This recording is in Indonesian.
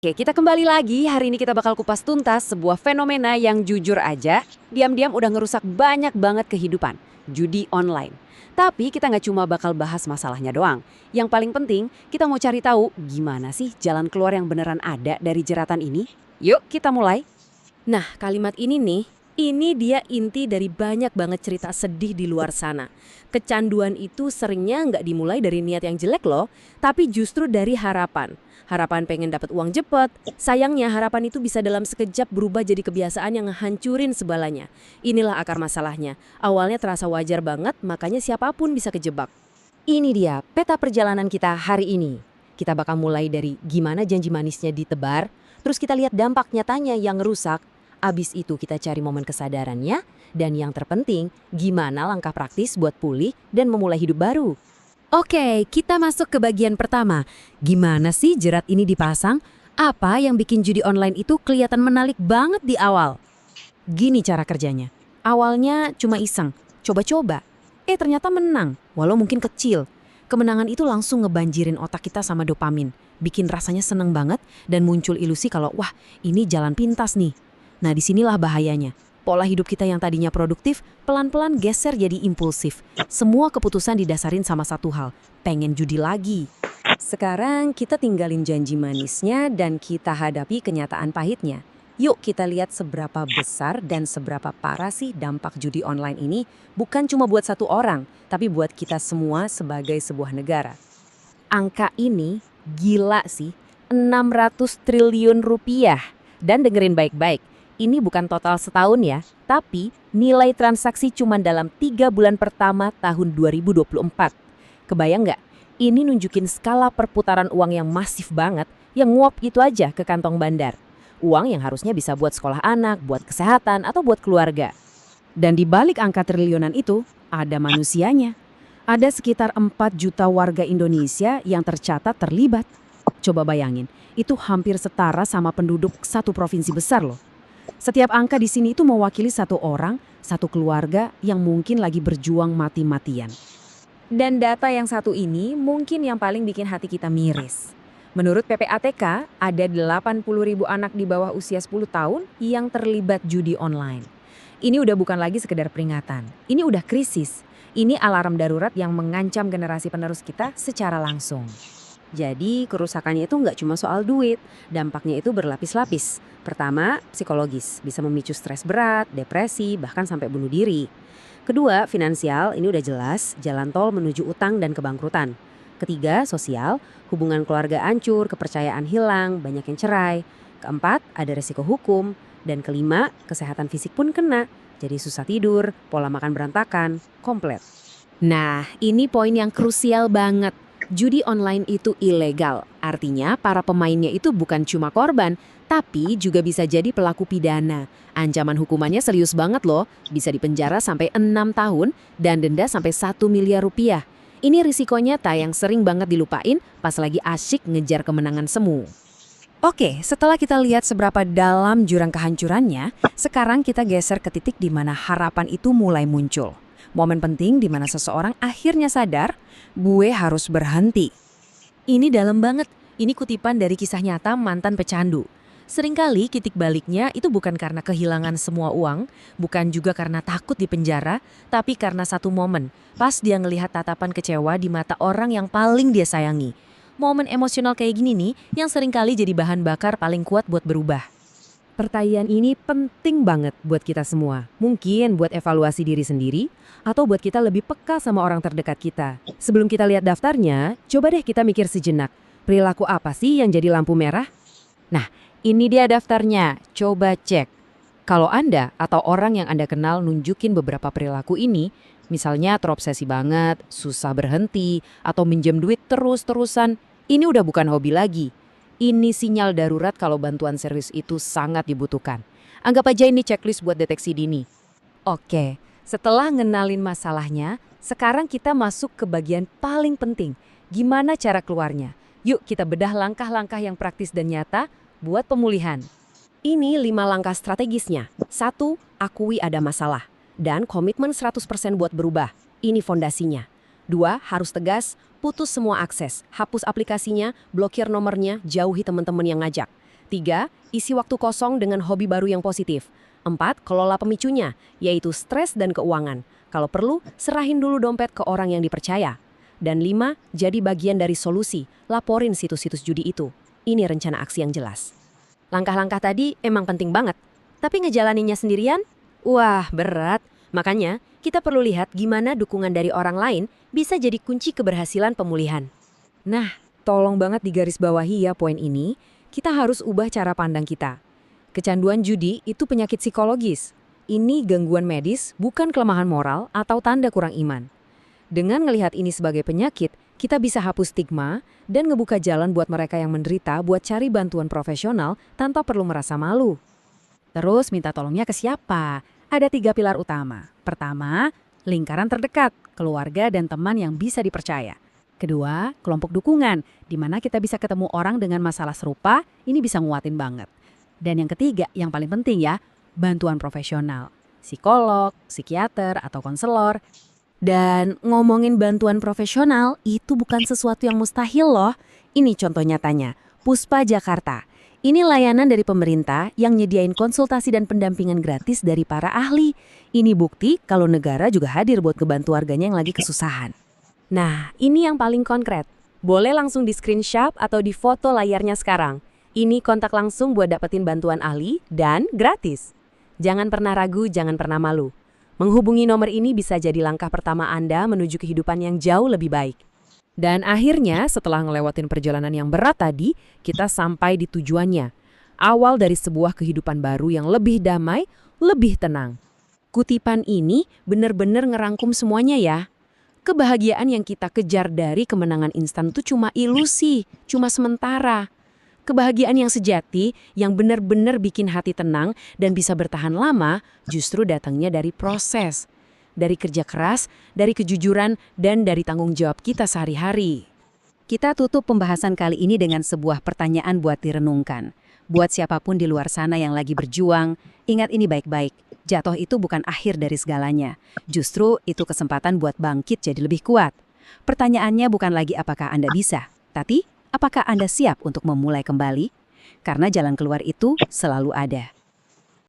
Oke, kita kembali lagi. Hari ini kita bakal kupas tuntas sebuah fenomena yang jujur aja, diam-diam udah ngerusak banyak banget kehidupan. Judi online. Tapi kita nggak cuma bakal bahas masalahnya doang. Yang paling penting, kita mau cari tahu gimana sih jalan keluar yang beneran ada dari jeratan ini. Yuk, kita mulai. Nah, kalimat ini nih, ini dia inti dari banyak banget cerita sedih di luar sana. Kecanduan itu seringnya nggak dimulai dari niat yang jelek loh, tapi justru dari harapan. Harapan pengen dapat uang cepat. Sayangnya harapan itu bisa dalam sekejap berubah jadi kebiasaan yang ngehancurin sebalanya. Inilah akar masalahnya. Awalnya terasa wajar banget, makanya siapapun bisa kejebak. Ini dia peta perjalanan kita hari ini. Kita bakal mulai dari gimana janji manisnya ditebar, terus kita lihat dampak nyatanya yang rusak. Abis itu kita cari momen kesadarannya, dan yang terpenting, gimana langkah praktis buat pulih dan memulai hidup baru. Oke, kita masuk ke bagian pertama. Gimana sih jerat ini dipasang? Apa yang bikin judi online itu kelihatan menarik banget di awal? Gini cara kerjanya. Awalnya cuma iseng, coba-coba. Ternyata menang, walau mungkin kecil. Kemenangan itu langsung ngebanjirin otak kita sama dopamin. Bikin rasanya seneng banget dan muncul ilusi kalau wah ini jalan pintas nih. Nah disinilah bahayanya. Pola hidup kita yang tadinya produktif, pelan-pelan geser jadi impulsif. Semua keputusan didasarin sama satu hal, pengen judi lagi. Sekarang kita tinggalin janji manisnya dan kita hadapi kenyataan pahitnya. Yuk kita lihat seberapa besar dan seberapa parah sih dampak judi online ini bukan cuma buat satu orang, tapi buat kita semua sebagai sebuah negara. Angka ini gila sih, 600 triliun rupiah. Dan dengerin baik-baik, ini bukan total setahun ya, tapi nilai transaksi cuma dalam 3 bulan pertama tahun 2024. Kebayang nggak? Ini nunjukin skala perputaran uang yang masif banget, yang nguap gitu aja ke kantong bandar. Uang yang harusnya bisa buat sekolah anak, buat kesehatan, atau buat keluarga. Dan di balik angka triliunan itu, ada manusianya. Ada sekitar 4 juta warga Indonesia yang tercatat terlibat. Coba bayangin, itu hampir setara sama penduduk satu provinsi besar loh. Setiap angka di sini itu mewakili satu orang, satu keluarga yang mungkin lagi berjuang mati-matian. Dan data yang satu ini mungkin yang paling bikin hati kita miris. Menurut PPATK, ada 80.000 anak di bawah usia 10 tahun yang terlibat judi online. Ini udah bukan lagi sekedar peringatan, ini udah krisis. Ini alarm darurat yang mengancam generasi penerus kita secara langsung. Jadi kerusakannya itu nggak cuma soal duit, dampaknya itu berlapis-lapis. Pertama, psikologis, bisa memicu stres berat, depresi, bahkan sampai bunuh diri. Kedua, finansial, ini udah jelas, jalan tol menuju utang dan kebangkrutan. Ketiga, sosial, hubungan keluarga hancur, kepercayaan hilang, banyak yang cerai. Keempat, ada resiko hukum. Dan kelima, kesehatan fisik pun kena. Jadi susah tidur, pola makan berantakan, komplit. Nah, ini poin yang krusial banget. Judi online itu ilegal. Artinya para pemainnya itu bukan cuma korban, tapi juga bisa jadi pelaku pidana. Ancaman hukumannya serius banget loh, bisa dipenjara sampai 6 tahun dan denda sampai 1 miliar rupiah. Ini risiko nyata yang sering banget dilupain pas lagi asyik ngejar kemenangan semu. Oke, setelah kita lihat seberapa dalam jurang kehancurannya, sekarang kita geser ke titik di mana harapan itu mulai muncul. Momen penting di mana seseorang akhirnya sadar, gue harus berhenti. Ini dalam banget, ini kutipan dari kisah nyata mantan pecandu. Seringkali titik baliknya itu bukan karena kehilangan semua uang, bukan juga karena takut di penjara, tapi karena satu momen, pas dia ngelihat tatapan kecewa di mata orang yang paling dia sayangi. Momen emosional kayak gini nih yang seringkali jadi bahan bakar paling kuat buat berubah. Pertanyaan ini penting banget buat kita semua. Mungkin buat evaluasi diri sendiri, atau buat kita lebih peka sama orang terdekat kita. Sebelum kita lihat daftarnya, coba deh kita mikir sejenak. Perilaku apa sih yang jadi lampu merah? Nah, ini dia daftarnya, coba cek. Kalau Anda atau orang yang Anda kenal nunjukin beberapa perilaku ini, misalnya terobsesi banget, susah berhenti, atau minjem duit terus-terusan, ini udah bukan hobi lagi. Ini sinyal darurat kalau bantuan serius itu sangat dibutuhkan. Anggap aja ini checklist buat deteksi dini. Oke, setelah ngenalin masalahnya, sekarang kita masuk ke bagian paling penting. Gimana cara keluarnya? Yuk kita bedah langkah-langkah yang praktis dan nyata buat pemulihan. Ini 5 langkah strategisnya. 1. Akui ada masalah. Dan komitmen 100% buat berubah. Ini fondasinya. 2. Harus tegas, putus semua akses. Hapus aplikasinya, blokir nomornya, jauhi teman-teman yang ngajak. 3. Isi waktu kosong dengan hobi baru yang positif. 4. Kelola pemicunya, yaitu stres dan keuangan. Kalau perlu, serahin dulu dompet ke orang yang dipercaya. Dan 5. Jadi bagian dari solusi, laporin situs-situs judi itu. Ini rencana aksi yang jelas. Langkah-langkah tadi emang penting banget. Tapi ngejalaninnya sendirian? Wah, berat. Makanya, kita perlu lihat gimana dukungan dari orang lain bisa jadi kunci keberhasilan pemulihan. Nah, tolong banget digarisbawahi ya poin ini. Kita harus ubah cara pandang kita. Kecanduan judi itu penyakit psikologis. Ini gangguan medis, bukan kelemahan moral atau tanda kurang iman. Dengan melihat ini sebagai penyakit, kita bisa hapus stigma dan ngebuka jalan buat mereka yang menderita buat cari bantuan profesional tanpa perlu merasa malu. Terus minta tolongnya ke siapa? Ada 3 pilar utama. Pertama, lingkaran terdekat, keluarga dan teman yang bisa dipercaya. Kedua, kelompok dukungan, di mana kita bisa ketemu orang dengan masalah serupa, ini bisa nguatin banget. Dan yang ketiga, yang paling penting ya, bantuan profesional. Psikolog, psikiater, atau konselor. Dan ngomongin bantuan profesional, itu bukan sesuatu yang mustahil loh. Ini contoh nyatanya, Puspa Jakarta. Ini layanan dari pemerintah yang nyediain konsultasi dan pendampingan gratis dari para ahli. Ini bukti kalau negara juga hadir buat ngebantu warganya yang lagi kesusahan. Nah, ini yang paling konkret. Boleh langsung di screenshot atau di foto layarnya sekarang. Ini kontak langsung buat dapetin bantuan ahli dan gratis. Jangan pernah ragu, jangan pernah malu. Menghubungi nomor ini bisa jadi langkah pertama Anda menuju kehidupan yang jauh lebih baik. Dan akhirnya setelah ngelewatin perjalanan yang berat tadi, kita sampai di tujuannya. Awal dari sebuah kehidupan baru yang lebih damai, lebih tenang. Kutipan ini benar-benar ngerangkum semuanya ya. Kebahagiaan yang kita kejar dari kemenangan instan itu cuma ilusi, cuma sementara. Kebahagiaan yang sejati, yang benar-benar bikin hati tenang dan bisa bertahan lama, justru datangnya dari proses. Dari kerja keras, dari kejujuran, dan dari tanggung jawab kita sehari-hari. Kita tutup pembahasan kali ini dengan sebuah pertanyaan buat direnungkan. Buat siapapun di luar sana yang lagi berjuang, ingat ini baik-baik. Jatuh itu bukan akhir dari segalanya. Justru itu kesempatan buat bangkit jadi lebih kuat. Pertanyaannya bukan lagi apakah Anda bisa, tapi apakah Anda siap untuk memulai kembali? Karena jalan keluar itu selalu ada.